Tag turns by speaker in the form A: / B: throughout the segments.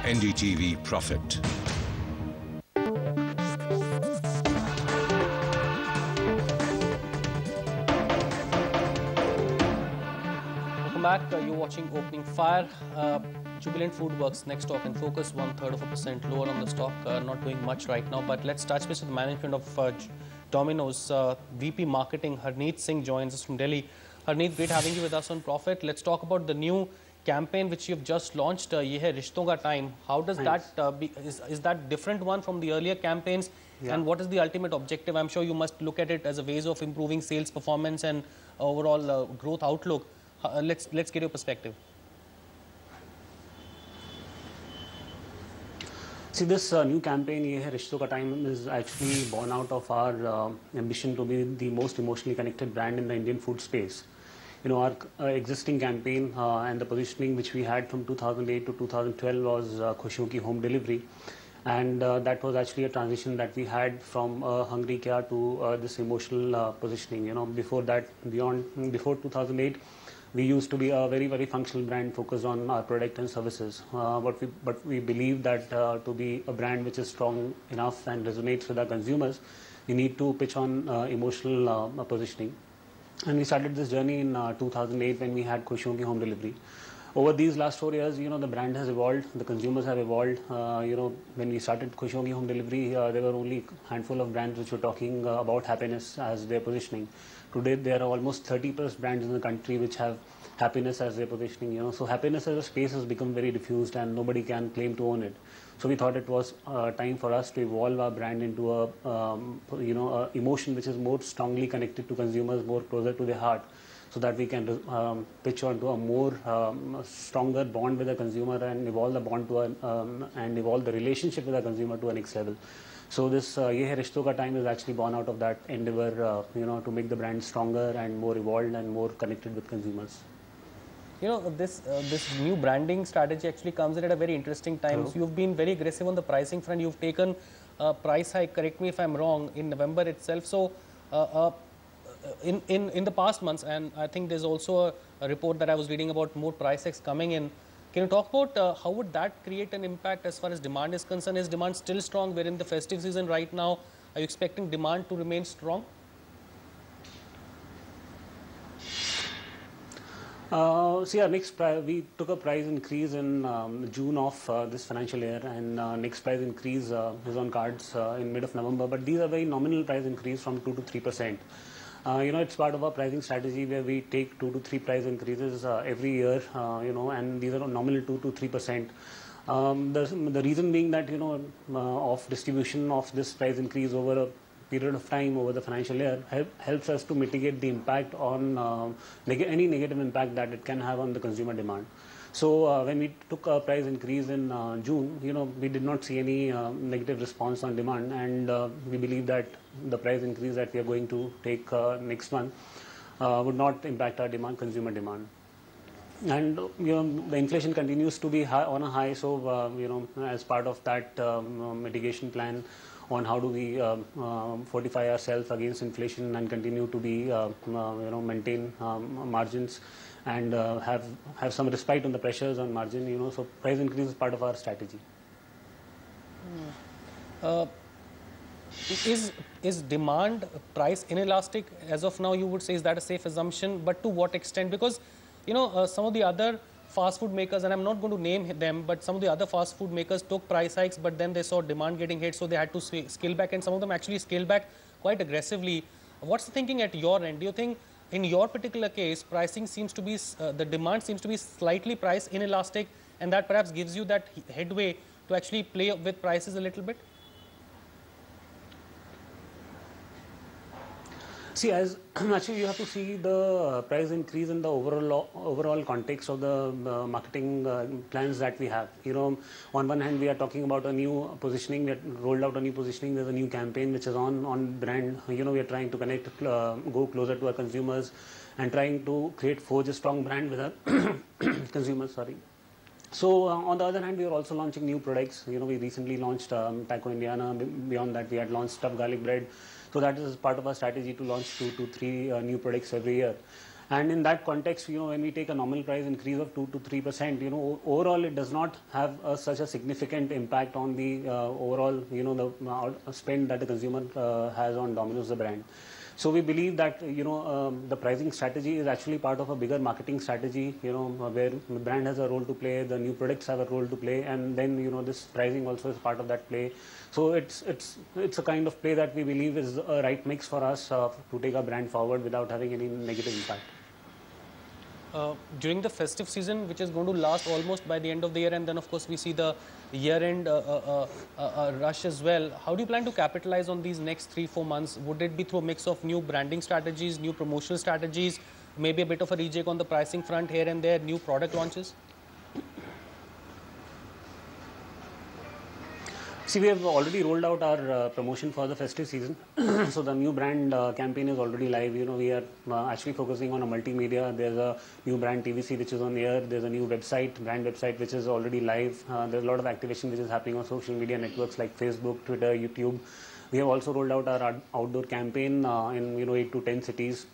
A: NDTV Profit.
B: Welcome back. You're watching Opening Fire. Jubilant Foodworks next stock in focus, 1/3% lower on the stock, not doing much right now. But let's touch base with the management of Domino's. VP Marketing Harneet Singh joins us from Delhi. Harneet, great having you with us on Profit. Let's talk about the new campaign which you've just launched. Ye hai Rishton Ka Time. How does is that different one from the earlier campaigns? Yeah. And what is the ultimate objective? I'm sure you must look at it as a ways of improving sales performance and overall growth outlook. Let's get your perspective.
C: See, this new campaign, Ye Hai Rishton Ka Time, is actually born out of our ambition to be the most emotionally connected brand in the Indian food space. You know, our existing campaign and the positioning which we had from 2008 to 2012 was Khushiyon Ki Home Delivery. And that was actually a transition that we had from Hungry Kya to this emotional positioning. You know, before that, before 2008, we used to be a very, very functional brand focused on our product and services. But we believe that to be a brand which is strong enough and resonates with our consumers, we need to pitch on emotional positioning. And we started this journey in 2008 when we had Khushiyon Ki Home Delivery. Over these last 4 years, you know, the brand has evolved, the consumers have evolved. You know, when we started Khushiyon Ki Home Delivery, there were only a handful of brands which were talking about happiness as their positioning. Today, there are almost 30+ brands in the country which have happiness as their positioning. You know, so happiness as a space has become very diffused and nobody can claim to own it. So we thought it was time for us to evolve our brand into a, a emotion which is more strongly connected to consumers, more closer to their heart, so that we can pitch onto a more stronger bond with the consumer and evolve the bond to and evolve the relationship with the consumer to a next level. So this Ye Hai Rishton Ka Time is actually born out of that endeavor, to make the brand stronger and more evolved and more connected with consumers.
B: You know, this new branding strategy actually comes in at a very interesting time. Hello. So you've been very aggressive on the pricing front. You've taken a price hike, correct me if I'm wrong, in November itself. So in the past months, and I think there's also a report that I was reading about more price hikes coming in. Can you talk about how would that create an impact as far as demand is concerned? Is demand still strong? We're in the festive season right now. Are you expecting demand to remain strong?
C: See, our next we took a price increase in June of this financial year, and next price increase is on cards in mid of November. But these are very nominal price increase from 2 to 3%. It's part of our pricing strategy where we take 2 to 3 price increases every year, and these are nominal 2 to 3%. The reason being that, of distribution of this price increase over a period of time over the financial year helps us to mitigate the impact on any negative impact that it can have on the consumer demand. So when we took a price increase in June, we did not see any negative response on demand, and we believe that the price increase that we are going to take next month would not impact our consumer demand. And the inflation continues to be on a high, so as part of that mitigation plan on how do we fortify ourselves against inflation and continue to be maintain margins and have some respite on the pressures on margin, so price increase is part of our strategy.
B: Is demand price inelastic as of now? You would say, is that a safe assumption? But to what extent? Because some of the other fast food makers, and I'm not going to name them, but some of the other fast food makers took price hikes, but then they saw demand getting hit, so they had to scale back, and some of them actually scaled back quite aggressively. What's the thinking at your end? Do you think in your particular case, pricing seems to be, the demand seems to be slightly price inelastic, and that perhaps gives you that headway to actually play with prices a little bit?
C: See, as actually you have to see the price increase in the overall context of the marketing plans that we have. On one hand, we are talking about a new positioning. We have rolled out a new positioning. There's a new campaign which is on brand. We are trying to connect, go closer to our consumers, and trying to forge a strong brand with our consumers. Sorry. So on the other hand, we are also launching new products. We recently launched Taco Indiana. Beyond that, we had launched stuffed garlic bread. So that is part of our strategy to launch 2 to 3 new products every year. And in that context, when we take a normal price increase of 2 to 3%, overall it does not have such a significant impact on the overall, the spend that the consumer has on Domino's, the brand. So we believe that the pricing strategy is actually part of a bigger marketing strategy, where the brand has a role to play, the new products have a role to play, and then this pricing also is part of that play. So it's a kind of play that we believe is a right mix for us to take our brand forward without having any negative impact.
B: During the festive season, which is going to last almost by the end of the year, and then of course we see the year-end rush as well. How do you plan to capitalize on these next 3-4 months? Would it be through a mix of new branding strategies, new promotional strategies, maybe a bit of a rejig on the pricing front here and there, new product launches?
C: See, we have already rolled out our promotion for the festive season. So the new brand campaign is already live. We are actually focusing on a multimedia. There's a new brand TVC which is on the air. There's a new website, brand website, which is already live. There's a lot of activation which is happening on social media networks like Facebook, Twitter, YouTube. We have also rolled out our outdoor campaign in 8 to 10 cities.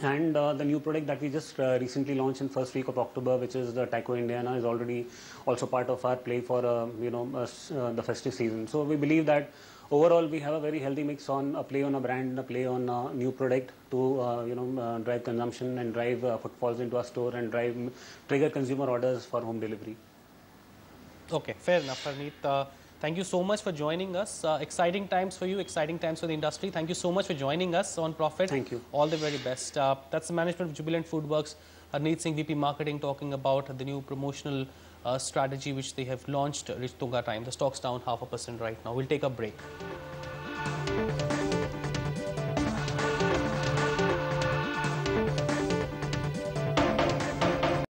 C: And the new product that we just recently launched in first week of October, which is the Taco Indiana, is already also part of our play for the festive season. So we believe that overall we have a very healthy mix on a play on a brand, a play on a new product to drive consumption and drive footfalls into our store and trigger consumer orders for home delivery.
B: Okay, fair enough, Harneet. Thank you so much for joining us. Exciting times for you, exciting times for the industry. Thank you so much for joining us on Profit.
C: Thank you.
B: All the very best. That's the management of Jubilant FoodWorks. Harneet Singh, VP Marketing, talking about the new promotional strategy which they have launched. Rich Tunga time. The stock's down 0.5% right now. We'll take a break.